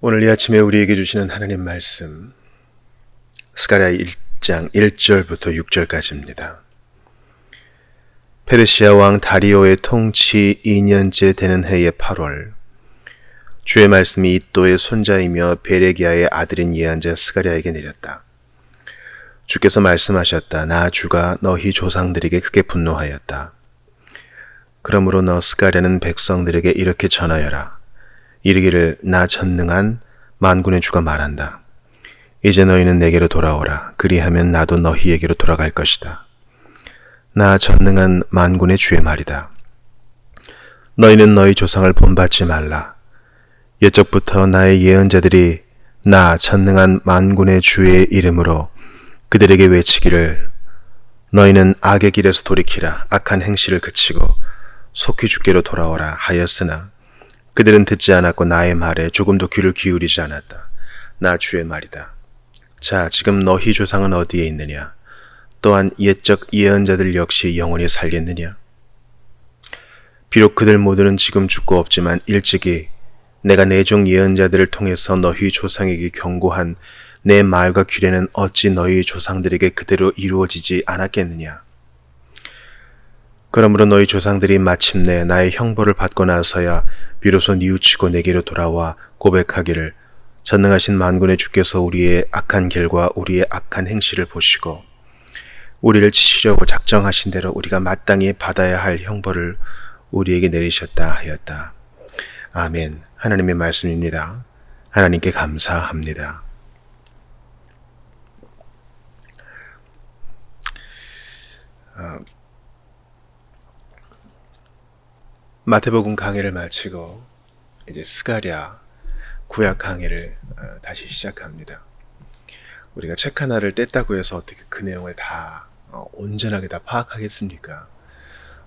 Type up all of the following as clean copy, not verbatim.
오늘 이 아침에 우리에게 주시는 하나님 말씀 스가랴 1장 1절부터 6절까지입니다. 페르시아 왕 다리오의 통치 2년째 되는 해의 8월 주의 말씀이 이또의 손자이며 베레기야의 아들인 예언자 스가랴에게 내렸다. 주께서 말씀하셨다. 나 주가 너희 조상들에게 크게 분노하였다. 그러므로 너 스가랴는 백성들에게 이렇게 전하여라. 이르기를 나 전능한 만군의 주가 말한다. 이제 너희는 내게로 돌아오라. 그리하면 나도 너희에게로 돌아갈 것이다. 나 전능한 만군의 주의 말이다. 너희는 너희 조상을 본받지 말라. 옛적부터 나의 예언자들이 나 전능한 만군의 주의 이름으로 그들에게 외치기를 너희는 악의 길에서 돌이키라. 악한 행실을 그치고 속히 주께로 돌아오라 하였으나 그들은 듣지 않았고 나의 말에 조금도 귀를 기울이지 않았다. 나 주의 말이다. 자, 지금 너희 조상은 어디에 있느냐? 또한 옛적 예언자들 역시 영원히 살겠느냐? 비록 그들 모두는 지금 죽고 없지만 일찍이 내가 내 종 예언자들을 통해서 너희 조상에게 경고한 내 말과 규례는 어찌 너희 조상들에게 그대로 이루어지지 않았겠느냐? 그러므로 너희 조상들이 마침내 나의 형벌을 받고 나서야 비로소 뉘우치고 내게로 돌아와 고백하기를 전능하신 만군의 주께서 우리의 악한 길과 우리의 악한 행실을 보시고 우리를 치시려고 작정하신 대로 우리가 마땅히 받아야 할 형벌을 우리에게 내리셨다 하였다. 아멘. 하나님의 말씀입니다. 하나님께 감사합니다. 마태복음 강의를 마치고 이제 스가랴 구약 강의를 다시 시작합니다. 우리가 책 하나를 뗐다고 해서 어떻게 그 내용을 다 온전하게 다 파악하겠습니까?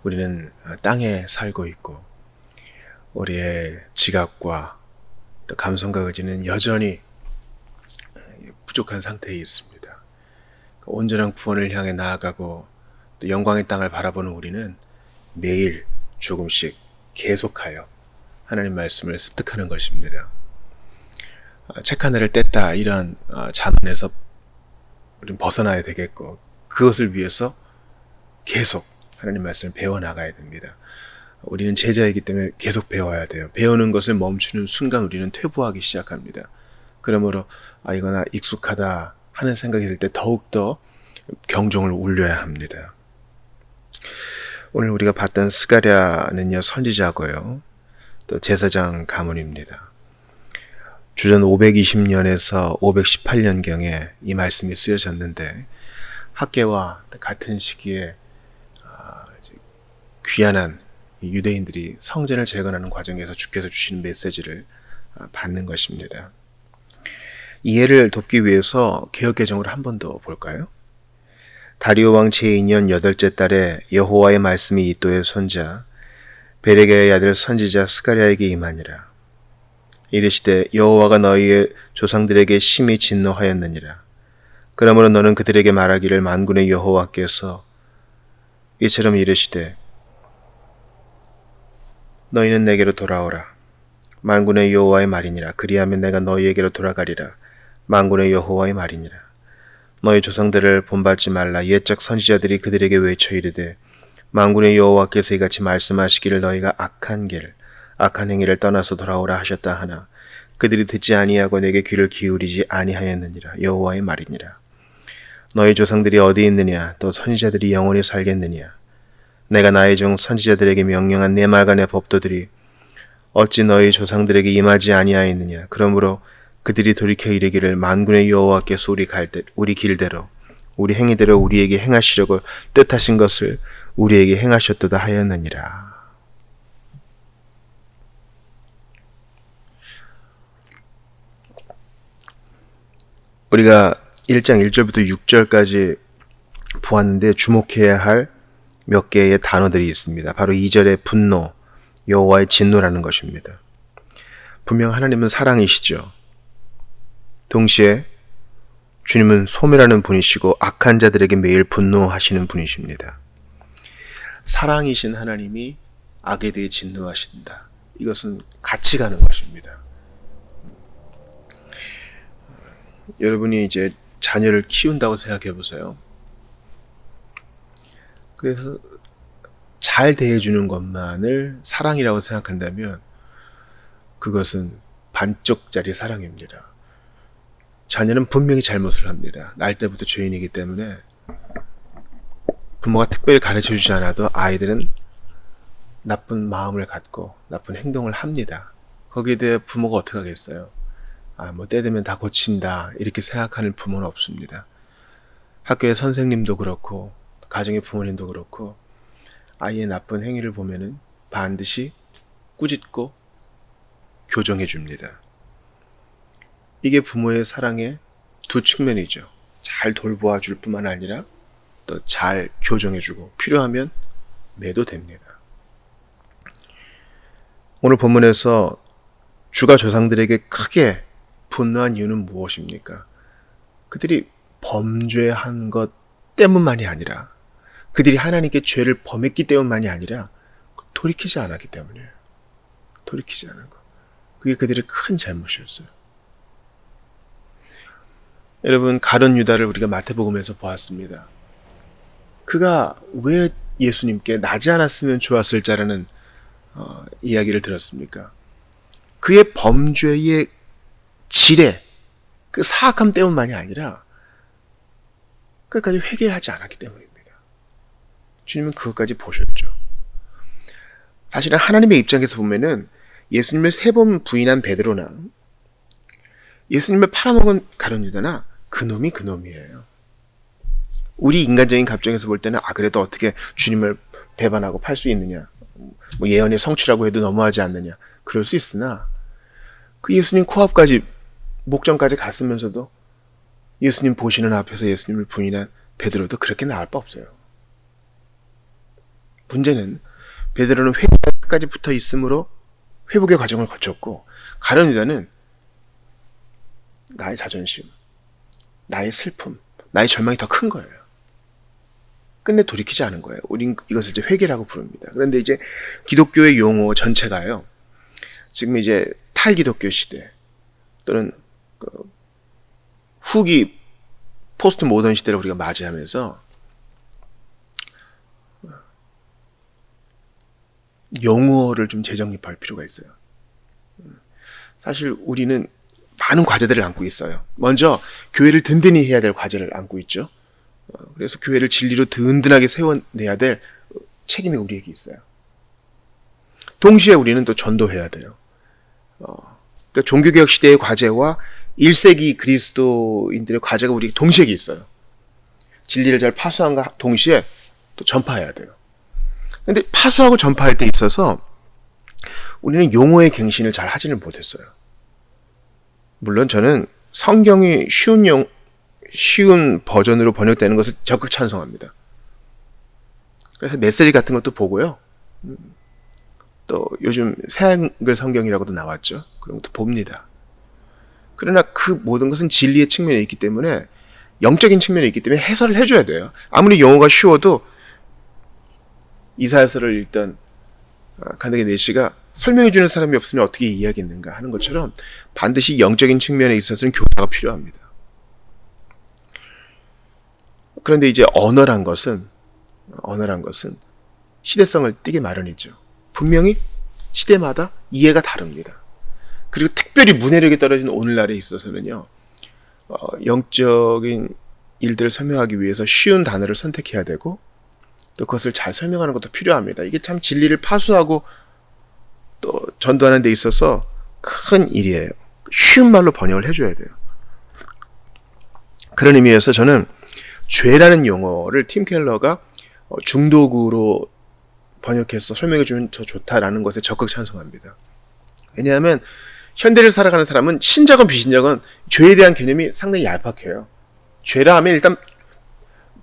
우리는 땅에 살고 있고 우리의 지각과 또 감성과 의지는 여전히 부족한 상태에 있습니다. 온전한 구원을 향해 나아가고 또 영광의 땅을 바라보는 우리는 매일 조금씩 계속하여 하나님 말씀을 습득하는 것입니다. 책 하나를 뗐다 이런 자문에서 우리는 벗어나야 되겠고 그것을 위해서 계속 하나님 말씀을 배워나가야 됩니다. 우리는 제자이기 때문에 계속 배워야 돼요. 배우는 것을 멈추는 순간 우리는 퇴보하기 시작합니다. 그러므로 이거나 익숙하다 하는 생각이 들 때 더욱더 경종을 울려야 합니다. 오늘 우리가 봤던 스가랴는요, 선지자고요. 또 제사장 가문입니다. 주전 520년에서 518년경에 이 말씀이 쓰여졌는데 학개와 같은 시기에 귀환한 유대인들이 성전을 재건하는 과정에서 주께서 주시는 메시지를 받는 것입니다. 이해를 돕기 위해서 개역개정을 한 번 더 볼까요? 다리오 왕 제2년 8째 달에 여호와의 말씀이 이또의 손자 베레기야의 아들 선지자 스가랴에게 임하니라. 이르시되 여호와가 너희의 조상들에게 심히 진노하였느니라. 그러므로 너는 그들에게 말하기를 만군의 여호와께서 이처럼 이르시되 너희는 내게로 돌아오라. 만군의 여호와의 말이니라. 그리하면 내가 너희에게로 돌아가리라. 만군의 여호와의 말이니라. 너희 조상들을 본받지 말라. 옛적 선지자들이 그들에게 외쳐 이르되 만군의 여호와께서 이같이 말씀하시기를 너희가 악한 길, 악한 행위를 떠나서 돌아오라 하셨다 하나 그들이 듣지 아니하고 내게 귀를 기울이지 아니하였느니라. 여호와의 말이니라. 너희 조상들이 어디 있느냐? 또 선지자들이 영원히 살겠느냐? 내가 나의 종 선지자들에게 명령한 내 말과 내 법도들이 어찌 너희 조상들에게 임하지 아니하였느냐? 그러므로 그들이 돌이켜 이르기를 만군의 여호와께서 우리 길대로 우리 행위대로 우리에게 행하시려고 뜻하신 것을 우리에게 행하셨도다 하였느니라. 우리가 1장 1절부터 6절까지 보았는데 주목해야 할 몇 개의 단어들이 있습니다. 바로 2절의 분노, 여호와의 진노라는 것입니다. 분명 하나님은 사랑이시죠. 동시에 주님은 소멸하는 분이시고 악한 자들에게 매일 분노하시는 분이십니다. 사랑이신 하나님이 악에 대해 진노하신다. 이것은 같이 가는 것입니다. 여러분이 이제 자녀를 키운다고 생각해 보세요. 그래서 잘 대해주는 것만을 사랑이라고 생각한다면 그것은 반쪽짜리 사랑입니다. 자녀는 분명히 잘못을 합니다. 날 때부터 죄인이기 때문에 부모가 특별히 가르쳐주지 않아도 아이들은 나쁜 마음을 갖고 나쁜 행동을 합니다. 거기에 대해 부모가 어떻게 하겠어요? 뭐 때 되면 다 고친다 이렇게 생각하는 부모는 없습니다. 학교의 선생님도 그렇고 가정의 부모님도 그렇고 아이의 나쁜 행위를 보면은 반드시 꾸짖고 교정해 줍니다. 이게 부모의 사랑의 두 측면이죠. 잘 돌보아 줄 뿐만 아니라 또 잘 교정해 주고 필요하면 매도됩니다. 오늘 본문에서 주가 조상들에게 크게 분노한 이유는 무엇입니까? 그들이 범죄한 것 때문만이 아니라 그들이 하나님께 죄를 범했기 때문만이 아니라 돌이키지 않았기 때문이에요. 돌이키지 않은 것. 그게 그들의 큰 잘못이었어요. 여러분, 가룟 유다를 우리가 마태복음에서 보았습니다. 그가 왜 예수님께 나지 않았으면 좋았을 자라는 이야기를 들었습니까? 그의 범죄의 지레, 그 사악함 때문만이 아니라 끝까지 회개하지 않았기 때문입니다. 주님은 그것까지 보셨죠. 사실은 하나님의 입장에서 보면은 예수님을 3번 부인한 베드로나 예수님을 팔아먹은 가룟 유다나 그놈이 그놈이에요. 우리 인간적인 감정에서 볼 때는 그래도 어떻게 주님을 배반하고 팔 수 있느냐, 예언의 성취라고 해도 너무하지 않느냐, 그럴 수 있으나 그 예수님 코앞까지 목전까지 갔으면서도 예수님 보시는 앞에서 예수님을 부인한 베드로도 그렇게 나을 바 없어요. 문제는 베드로는 회개까지 붙어 있으므로 회복의 과정을 거쳤고 가룟 유다는 나의 자존심, 나의 슬픔, 나의 절망이 더 큰 거예요. 끝내 돌이키지 않은 거예요. 우린 이것을 이제 회개라고 부릅니다. 그런데 이제 기독교의 용어 전체가요. 지금 이제 탈기독교 시대 또는 후기 포스트 모던 시대를 우리가 맞이하면서 용어를 좀 재정립할 필요가 있어요. 사실 우리는 많은 과제들을 안고 있어요. 먼저 교회를 든든히 해야 될 과제를 안고 있죠. 그래서 교회를 진리로 든든하게 세워내야 될 책임이 우리에게 있어요. 동시에 우리는 또 전도해야 돼요. 그러니까 종교개혁 시대의 과제와 1세기 그리스도인들의 과제가 우리에게 동시에 있어요. 진리를 잘 파수함과 동시에 또 전파해야 돼요. 근데 파수하고 전파할 때 있어서 우리는 용어의 갱신을 잘 하지는 못했어요. 물론 저는 성경이 쉬운 버전으로 번역되는 것을 적극 찬성합니다. 그래서 메시지 같은 것도 보고요. 또 요즘 새한글 성경이라고도 나왔죠. 그런 것도 봅니다. 그러나 그 모든 것은 진리의 측면에 있기 때문에 영적인 측면에 있기 때문에 해설을 해줘야 돼요. 아무리 영어가 쉬워도 이사야서를 읽던 간다게 내시가 설명해주는 사람이 없으면 어떻게 이해하겠는가 하는 것처럼 반드시 영적인 측면에 있어서는 교사가 필요합니다. 그런데 이제 언어란 것은 시대성을 띠게 마련이죠. 분명히 시대마다 이해가 다릅니다. 그리고 특별히 문해력이 떨어진 오늘날에 있어서는요, 영적인 일들을 설명하기 위해서 쉬운 단어를 선택해야 되고 또 그것을 잘 설명하는 것도 필요합니다. 이게 참 진리를 파수하고 또 전도하는 데 있어서 큰 일이에요. 쉬운 말로 번역을 해줘야 돼요. 그런 의미에서 저는 죄라는 용어를 팀 켈러가 중독으로 번역해서 설명해주면 더 좋다라는 것에 적극 찬성합니다. 왜냐하면 현대를 살아가는 사람은 신자건 비신자건 죄에 대한 개념이 상당히 얄팍해요. 죄라 하면 일단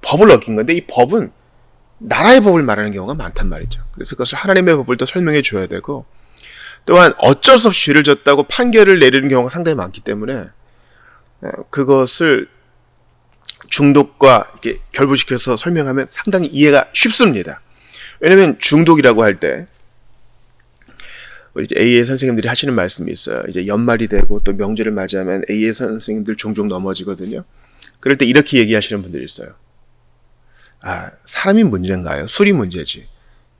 법을 어긴 건데 이 법은 나라의 법을 말하는 경우가 많단 말이죠. 그래서 그것을 하나님의 법을 또 설명해 줘야 되고 또한 어쩔 수 없이 죄를 졌다고 판결을 내리는 경우가 상당히 많기 때문에 그것을 중독과 이렇게 결부시켜서 설명하면 상당히 이해가 쉽습니다. 왜냐하면 중독이라고 할 때 우리 이제 AA 선생님들이 하시는 말씀이 있어요. 이제 연말이 되고 또 명절을 맞이하면 AA 선생님들 종종 넘어지거든요. 그럴 때 이렇게 얘기하시는 분들이 있어요. 아, 사람이 문제인가요? 술이 문제지.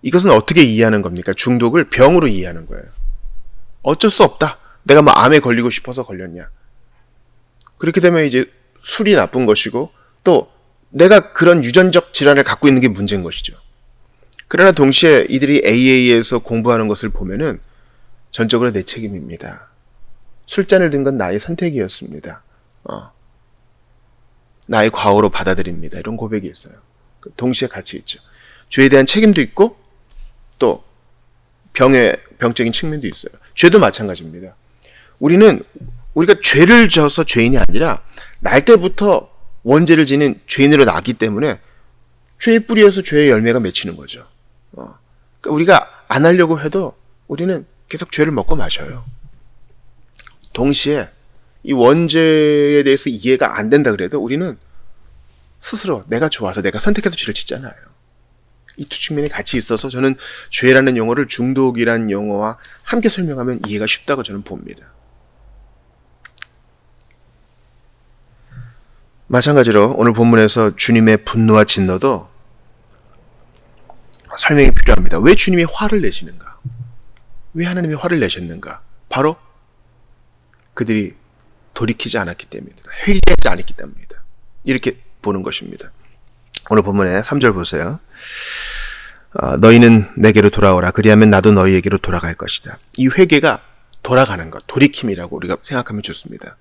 이것은 어떻게 이해하는 겁니까? 중독을 병으로 이해하는 거예요. 어쩔 수 없다. 내가 뭐 암에 걸리고 싶어서 걸렸냐. 그렇게 되면 이제 술이 나쁜 것이고 또 내가 그런 유전적 질환을 갖고 있는 게 문제인 것이죠. 그러나 동시에 이들이 AA에서 공부하는 것을 보면은 전적으로 내 책임입니다. 술잔을 든 건 나의 선택이었습니다. 나의 과오로 받아들입니다. 이런 고백이 있어요. 동시에 같이 있죠. 죄에 대한 책임도 있고 또 병적인 측면도 있어요. 죄도 마찬가지입니다. 우리가 죄를 져서 죄인이 아니라 날 때부터 원죄를 지닌 죄인으로 나기 때문에 죄의 뿌리에서 죄의 열매가 맺히는 거죠. 그러니까 우리가 안 하려고 해도 우리는 계속 죄를 먹고 마셔요. 동시에 이 원죄에 대해서 이해가 안 된다 그래도 우리는 스스로 내가 좋아서 내가 선택해서 죄를 짓잖아요. 이 두 측면이 같이 있어서 저는 죄라는 용어를 중독이라는 용어와 함께 설명하면 이해가 쉽다고 저는 봅니다. 마찬가지로 오늘 본문에서 주님의 분노와 진노도 설명이 필요합니다. 왜 주님이 화를 내시는가? 왜 하나님이 화를 내셨는가? 바로 그들이 돌이키지 않았기 때문입니다. 회개하지 않았기 때문입니다. 이렇게 보는 것입니다. 오늘 본문에 3절 보세요. 너희는 내게로 돌아오라. 그리하면 나도 너희에게로 돌아갈 것이다. 이 회개가 돌아가는 것, 돌이킴이라고 우리가 생각하면 좋습니다.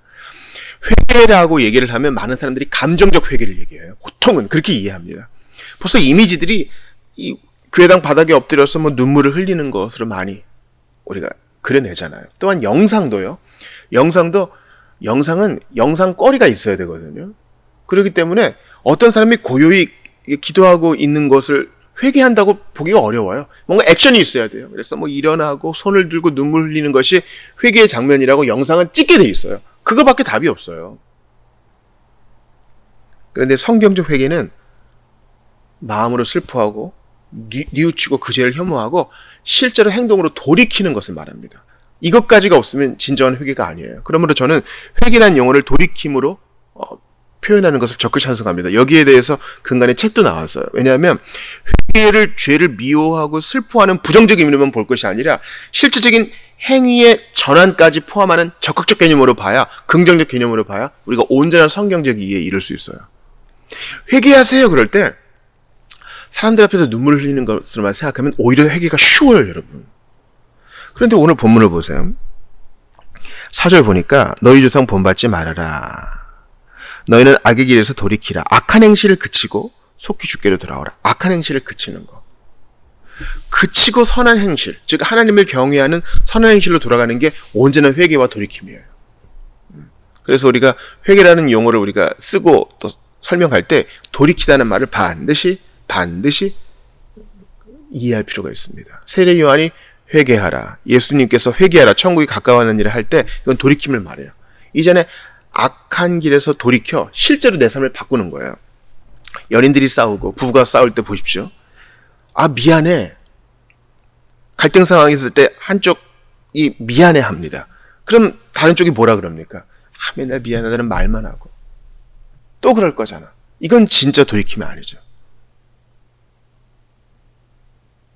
회개라고 얘기를 하면 많은 사람들이 감정적 회개를 얘기해요. 보통은 그렇게 이해합니다. 벌써 이미지들이 이 교회당 바닥에 엎드려서 뭐 눈물을 흘리는 것으로 많이 우리가 그려내잖아요. 또한 영상도요. 영상은 영상거리가 있어야 되거든요. 그렇기 때문에 어떤 사람이 고요히 기도하고 있는 것을 회개한다고 보기가 어려워요. 뭔가 액션이 있어야 돼요. 그래서 뭐 일어나고 손을 들고 눈물 흘리는 것이 회개의 장면이라고 영상은 찍게 돼 있어요. 그거밖에 답이 없어요. 그런데 성경적 회개는 마음으로 슬퍼하고 뉘우치고 그 죄를 혐오하고 실제로 행동으로 돌이키는 것을 말합니다. 이것까지가 없으면 진정한 회개가 아니에요. 그러므로 저는 회개라는 용어를 돌이킴으로 표현하는 것을 적극 찬성합니다. 여기에 대해서 근간에 책도 나왔어요. 왜냐하면 회개를 죄를 미워하고 슬퍼하는 부정적 의미로만 볼 것이 아니라 실질적인 행위의 전환까지 포함하는 적극적 개념으로 봐야, 긍정적 개념으로 봐야 우리가 온전한 성경적 이해에 이를 수 있어요. 회개하세요 그럴 때 사람들 앞에서 눈물을 흘리는 것으로만 생각하면 오히려 회개가 쉬워요, 여러분. 그런데 오늘 본문을 보세요. 4절 보니까 너희 조상 본받지 말아라. 너희는 악의 길에서 돌이키라. 악한 행실을 그치고 속히 주께로 돌아오라. 악한 행실을 그치는 거. 그치고 선한 행실, 즉 하나님을 경외하는 선한 행실로 돌아가는 게 온전한 회개와 돌이킴이에요. 그래서 우리가 회개라는 용어를 우리가 쓰고 또 설명할 때 돌이키다는 말을 반드시 이해할 필요가 있습니다. 세례 요한이 회개하라, 예수님께서 회개하라, 천국이 가까워하느니라 할 때 이건 돌이킴을 말해요. 이전에 악한 길에서 돌이켜 실제로 내 삶을 바꾸는 거예요. 연인들이 싸우고 부부가 싸울 때 보십시오. 아, 미안해. 갈등 상황이 있을 때 한쪽이 미안해 합니다. 그럼 다른 쪽이 뭐라 그럽니까? 아, 맨날 미안하다는 말만 하고 또 그럴 거잖아. 이건 진짜 돌이키면 아니죠.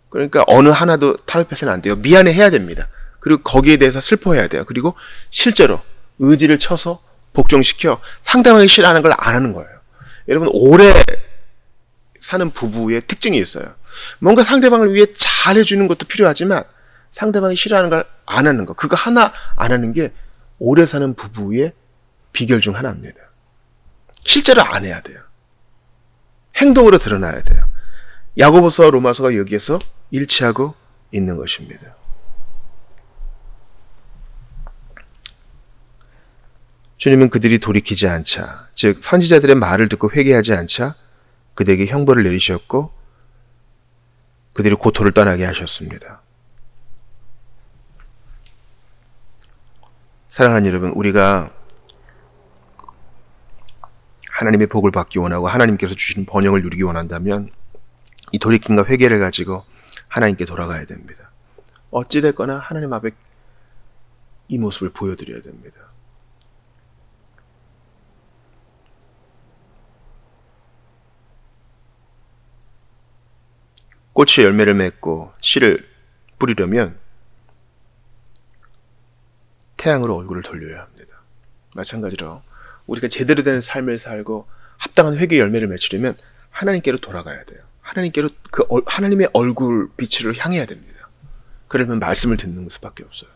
그러니까 어느 하나도 타협해서는 안 돼요. 미안해 해야 됩니다. 그리고 거기에 대해서 슬퍼해야 돼요. 그리고 실제로 의지를 쳐서 복종시켜 상대방이 싫어하는 걸 안 하는 거예요. 여러분, 오래 사는 부부의 특징이 있어요. 뭔가 상대방을 위해 잘해주는 것도 필요하지만 상대방이 싫어하는 걸 안 하는 거, 그거 하나 안 하는 게 오래 사는 부부의 비결 중 하나입니다. 실제로 안 해야 돼요. 행동으로 드러나야 돼요. 야고보서와 로마서가 여기에서 일치하고 있는 것입니다. 주님은 그들이 돌이키지 않자, 즉 선지자들의 말을 듣고 회개하지 않자 그들에게 형벌을 내리셨고 그들이 고토를 떠나게 하셨습니다. 사랑하는 여러분, 우리가 하나님의 복을 받기 원하고 하나님께서 주시는 번영을 누리기 원한다면 이 돌이킴과 회개를 가지고 하나님께 돌아가야 됩니다. 어찌됐거나 하나님 앞에 이 모습을 보여드려야 됩니다. 꽃이 열매를 맺고 씨를 뿌리려면 태양으로 얼굴을 돌려야 합니다. 마찬가지로 우리가 제대로 된 삶을 살고 합당한 회개의 열매를 맺으려면 하나님께로 돌아가야 돼요. 하나님께로 하나님의 얼굴 빛으로 향해야 됩니다. 그러면 말씀을 듣는 수밖에 없어요.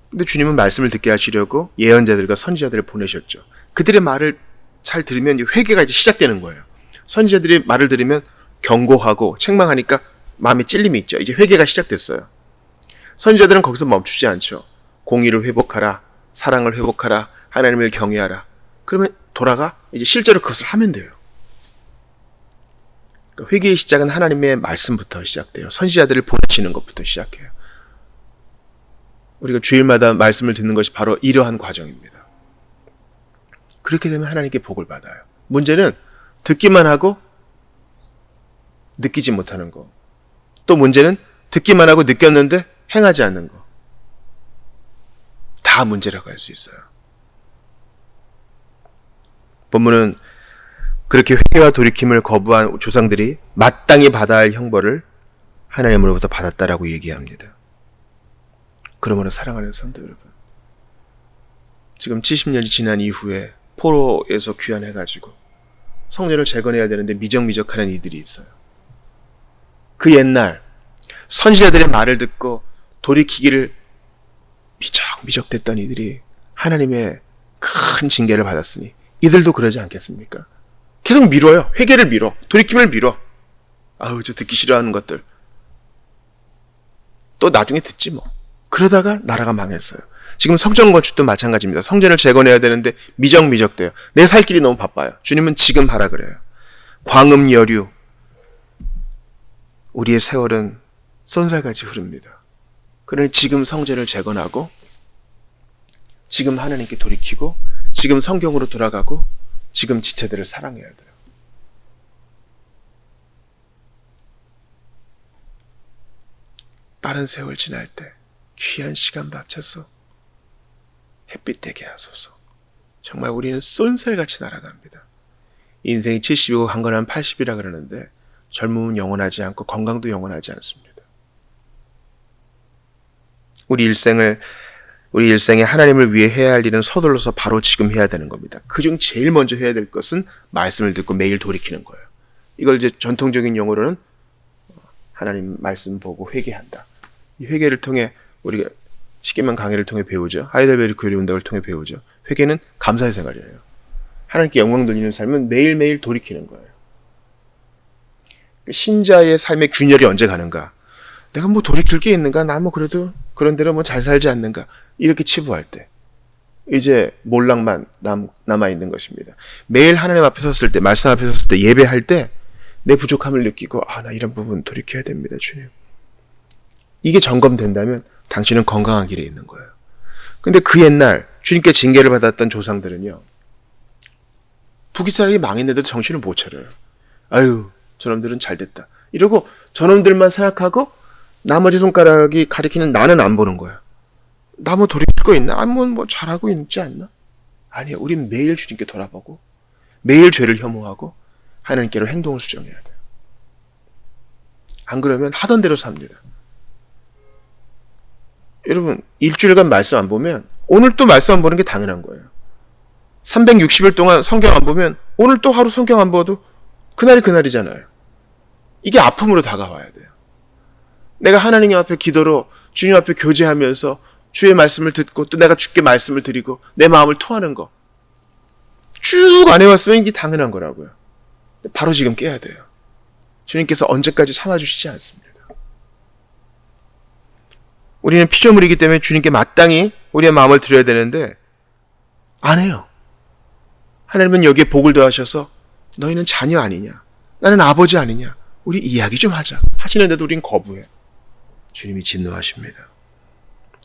근데 주님은 말씀을 듣게 하시려고 예언자들과 선지자들을 보내셨죠. 그들의 말을 잘 들으면 회개가 이제 시작되는 거예요. 선지자들의 말을 들으면 경고하고 책망하니까 마음에 찔림이 있죠. 이제 회개가 시작됐어요. 선지자들은 거기서 멈추지 않죠. 공의를 회복하라, 사랑을 회복하라, 하나님을 경외하라. 그러면 돌아가 이제 실제로 그것을 하면 돼요. 그러니까 회개의 시작은 하나님의 말씀부터 시작돼요. 선지자들을 보내시는 것부터 시작해요. 우리가 주일마다 말씀을 듣는 것이 바로 이러한 과정입니다. 그렇게 되면 하나님께 복을 받아요. 문제는 듣기만 하고 느끼지 못하는 거. 또 문제는 듣기만 하고 느꼈는데 행하지 않는 거. 다 문제라고 할 수 있어요. 본문은 그렇게 회개와 돌이킴을 거부한 조상들이 마땅히 받아야 할 형벌을 하나님으로부터 받았다라고 얘기합니다. 그러므로 사랑하는 성도 여러분, 지금 70년이 지난 이후에 포로에서 귀환해가지고 성전을 재건해야 되는데 미적미적하는 이들이 있어요. 그 옛날 선지자들의 말을 듣고 돌이키기를 미적미적댔던 이들이 하나님의 큰 징계를 받았으니 이들도 그러지 않겠습니까? 계속 미뤄요. 회개를 미뤄. 돌이킴을 미뤄. 아우, 저 듣기 싫어하는 것들. 또 나중에 듣지 뭐. 그러다가 나라가 망했어요. 지금 성전 건축도 마찬가지입니다. 성전을 재건해야 되는데 미적미적돼요. 내 살 길이 너무 바빠요. 주님은 지금 하라 그래요. 광음 여류. 우리의 세월은 쏜살같이 흐릅니다. 그러니 지금 성전을 재건하고 지금 하나님께 돌이키고 지금 성경으로 돌아가고 지금 지체들을 사랑해야 돼요. 빠른 세월 지날 때 귀한 시간 바쳐서 햇빛 되게 하소서. 정말 우리는 쏜살같이 날아갑니다. 인생이 70이고 강건한 80이라 그러는데 젊음은 영원하지 않고 건강도 영원하지 않습니다. 우리 일생에 하나님을 위해 해야 할 일은 서둘러서 바로 지금 해야 되는 겁니다. 그중 제일 먼저 해야 될 것은 말씀을 듣고 매일 돌이키는 거예요. 이걸 이제 전통적인 용어로는 하나님 말씀 보고 회개한다. 이 회개를 통해 우리가 쉽게 말하면 강의를 통해 배우죠. 하이델베르크 교리 운동을 통해 배우죠. 회개는 감사의 생활이에요. 하나님께 영광 돌리는 삶은 매일매일 돌이키는 거예요. 신자의 삶의 균열이 언제 가는가? 내가 뭐 돌이킬 게 있는가? 나 뭐 그래도 그런 대로 뭐 잘 살지 않는가? 이렇게 치부할 때 이제 몰락만 남아있는 것입니다. 매일 하나님 앞에 섰을 때, 말씀 앞에 섰을 때, 예배할 때 내 부족함을 느끼고 나 이런 부분 돌이켜야 됩니다, 주님. 이게 점검된다면 당신은 건강한 길에 있는 거예요. 근데 그 옛날 주님께 징계를 받았던 조상들은요, 북이스라엘이 망했는데도 정신을 못 차려요. 아유, 저놈들은 잘됐다 이러고 저놈들만 생각하고 나머지 손가락이 가리키는 나는 안 보는 거야. 나 뭐 돌이킬 거 있나? 뭐 잘하고 있지 않나? 아니요. 우린 매일 주님께 돌아보고 매일 죄를 혐오하고 하나님께로 행동을 수정해야 돼요. 안 그러면 하던 대로 삽니다. 여러분, 일주일간 말씀 안 보면 오늘 또 말씀 안 보는 게 당연한 거예요. 360일 동안 성경 안 보면 오늘 또 하루 성경 안 봐도 그날이 그날이잖아요. 이게 아픔으로 다가와야 돼요. 내가 하나님 앞에 기도로 주님 앞에 교제하면서 주의 말씀을 듣고 또 내가 주께 말씀을 드리고 내 마음을 토하는 거 쭉 안 해왔으면 이게 당연한 거라고요. 바로 지금 깨야 돼요. 주님께서 언제까지 참아주시지 않습니다. 우리는 피조물이기 때문에 주님께 마땅히 우리의 마음을 드려야 되는데 안 해요. 하나님은 여기에 복을 더하셔서 너희는 자녀 아니냐? 나는 아버지 아니냐? 우리 이야기 좀 하자. 하시는데도 우린 거부해. 주님이 진노하십니다.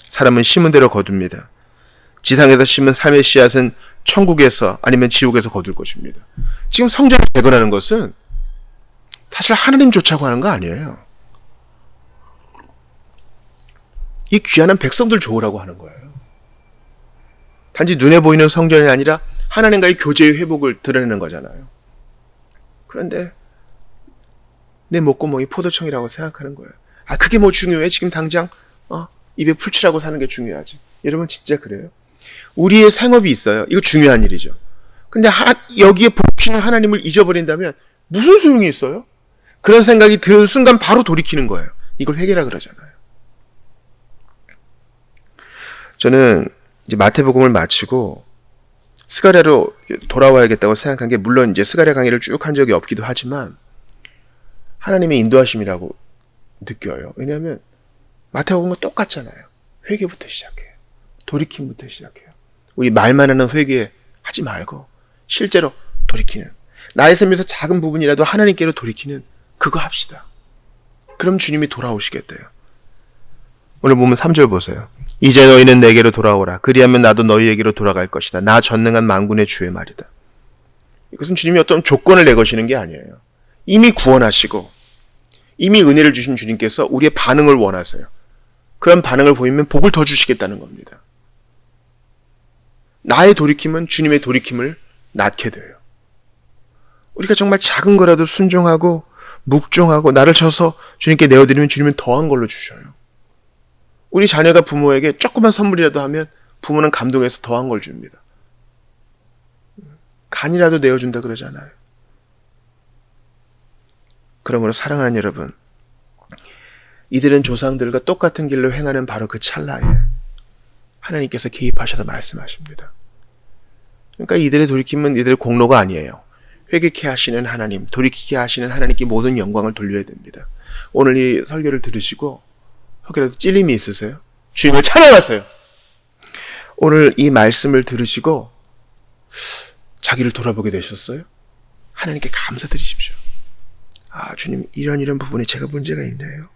사람은 심은 대로 거둡니다. 지상에서 심은 삶의 씨앗은 천국에서 아니면 지옥에서 거둘 것입니다. 지금 성전을 재건하는 것은 사실 하나님 쫓아고 하는 거 아니에요. 이 귀한 백성들 좋으라고 하는 거예요. 단지 눈에 보이는 성전이 아니라 하나님과의 교제의 회복을 드러내는 거잖아요. 그런데 내 목구멍이 포도청이라고 생각하는 거예요. 그게 뭐 중요해? 지금 당장 입에 풀칠하고 사는 게 중요하지. 여러분 진짜 그래요? 우리의 생업이 있어요. 이거 중요한 일이죠. 근데 여기에 복시는 하나님을 잊어버린다면 무슨 소용이 있어요? 그런 생각이 드는 순간 바로 돌이키는 거예요. 이걸 회개라 그러잖아요. 저는 이제 마태복음을 마치고 스가랴로 돌아와야겠다고 생각한 게, 물론 이제 스가랴 강의를 쭉 한 적이 없기도 하지만 하나님의 인도하심이라고 느껴요. 왜냐하면 마태복음은 똑같잖아요. 회개부터 시작해요. 돌이킴부터 시작해요. 우리 말만 하는 회개 하지 말고 실제로 돌이키는, 나의 삶에서 작은 부분이라도 하나님께로 돌이키는 그거 합시다. 그럼 주님이 돌아오시겠대요. 오늘 보면 3절 보세요. 이제 너희는 내게로 돌아오라. 그리하면 나도 너희에게로 돌아갈 것이다. 나 전능한 만군의 주의 말이다. 이것은 주님이 어떤 조건을 내거시는 게 아니에요. 이미 구원하시고 이미 은혜를 주신 주님께서 우리의 반응을 원하세요. 그런 반응을 보이면 복을 더 주시겠다는 겁니다. 나의 돌이킴은 주님의 돌이킴을 낳게 돼요. 우리가 정말 작은 거라도 순종하고 묵종하고 나를 쳐서 주님께 내어드리면 주님은 더한 걸로 주셔요. 우리 자녀가 부모에게 조그만 선물이라도 하면 부모는 감동해서 더한 걸 줍니다. 간이라도 내어준다 그러잖아요. 그러므로 사랑하는 여러분, 이들은 조상들과 똑같은 길로 행하는 바로 그 찰나에 하나님께서 개입하셔서 말씀하십니다. 그러니까 이들의 돌이킴은 이들의 공로가 아니에요. 회개케 하시는 하나님, 돌이키게 하시는 하나님께 모든 영광을 돌려야 됩니다. 오늘 이 설교를 들으시고 혹여라도 찔림이 있으세요? 주님을 찬양하세요. 오늘 이 말씀을 들으시고 자기를 돌아보게 되셨어요? 하나님께 감사드리십시오. 주님, 이런 부분에 제가 문제가 있네요.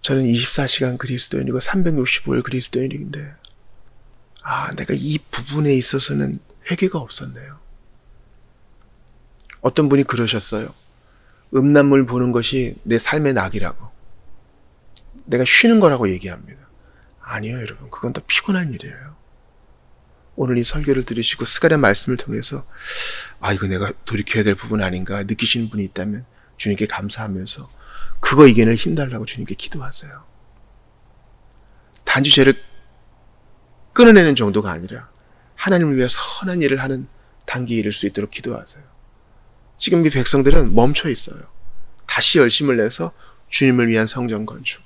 저는 24시간 그리스도인이고 365일 그리스도인인데 내가 이 부분에 있어서는 회개가 없었네요. 어떤 분이 그러셨어요. 음란물 보는 것이 내 삶의 낙이라고, 내가 쉬는 거라고 얘기합니다. 아니요, 여러분. 그건 더 피곤한 일이에요. 오늘 이 설교를 들으시고 스가랴 말씀을 통해서 이거 내가 돌이켜야 될 부분 아닌가 느끼시는 분이 있다면 주님께 감사하면서 그거 이겨낼 힘 달라고 주님께 기도하세요. 단지 죄를 끊어내는 정도가 아니라 하나님을 위해 선한 일을 하는 단계에 이를 수 있도록 기도하세요. 지금 이 백성들은 멈춰 있어요. 다시 열심을 내서 주님을 위한 성전 건축,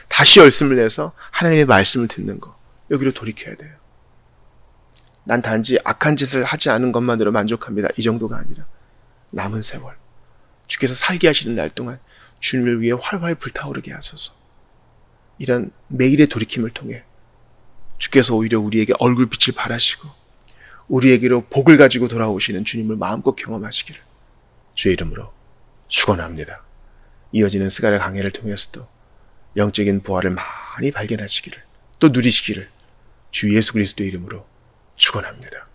다시 열심을 내서 하나님의 말씀을 듣는 거, 여기로 돌이켜야 돼요. 난 단지 악한 짓을 하지 않은 것만으로 만족합니다. 이 정도가 아니라 남은 세월 주께서 살게 하시는 날 동안 주님을 위해 활활 불타오르게 하소서. 이런 매일의 돌이킴을 통해 주께서 오히려 우리에게 얼굴빛을 발하시고 우리에게로 복을 가지고 돌아오시는 주님을 마음껏 경험하시기를 주의 이름으로 축원합니다. 이어지는 스가랴 강해를 통해서도 영적인 보화를 많이 발견하시기를, 또 누리시기를 주 예수 그리스도의 이름으로 축원합니다.